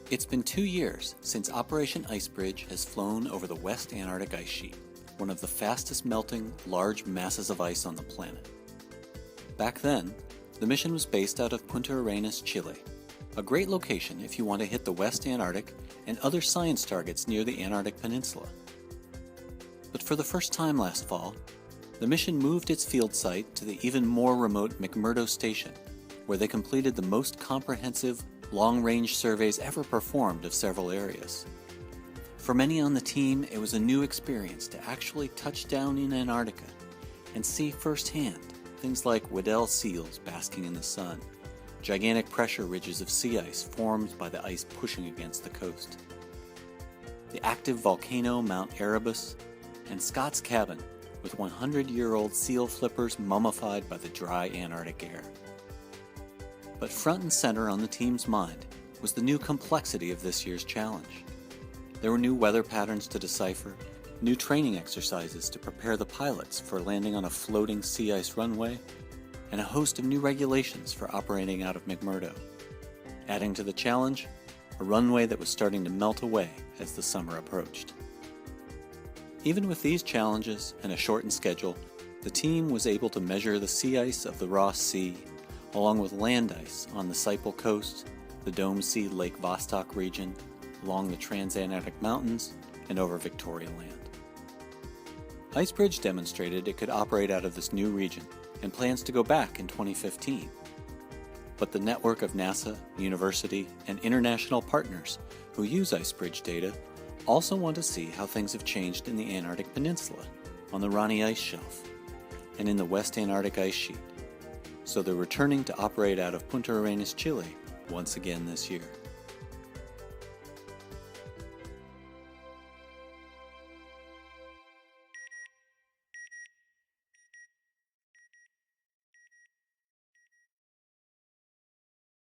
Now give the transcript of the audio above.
It's been 2 years since Operation IceBridge has flown over the West Antarctic ice sheet, one of the fastest melting large masses of ice on the planet. Back then, the mission was based out of Punta Arenas, Chile, a great location if you want to hit the West Antarctic and other science targets near the Antarctic Peninsula. But for the first time last fall, the mission moved its field site to the even more remote McMurdo Station, where they completed the most comprehensive long-range surveys ever performed of several areas. For many on the team, it was a new experience to actually touch down in Antarctica and see firsthand things like Weddell seals basking in the sun, gigantic pressure ridges of sea ice formed by the ice pushing against the coast, the active volcano Mount Erebus, and Scott's cabin with 100-year-old seal flippers mummified by the dry Antarctic air. But front and center on the team's mind was the new complexity of this year's challenge. There were new weather patterns to decipher, new training exercises to prepare the pilots for landing on a floating sea ice runway, and a host of new regulations for operating out of McMurdo. Adding to the challenge, a runway that was starting to melt away as the summer approached. Even with these challenges and a shortened schedule, the team was able to measure the sea ice of the Ross Sea, along with land ice on the Saiple coast, the Dome Sea Lake Vostok region, along the Transantarctic Mountains, and over Victoria Land. IceBridge demonstrated it could operate out of this new region, and plans to go back in 2015. But the network of NASA, university, and international partners who use IceBridge data also want to see how things have changed in the Antarctic Peninsula, on the Ronne Ice Shelf, and in the West Antarctic ice sheet. So they're returning to operate out of Punta Arenas, Chile, once again this year.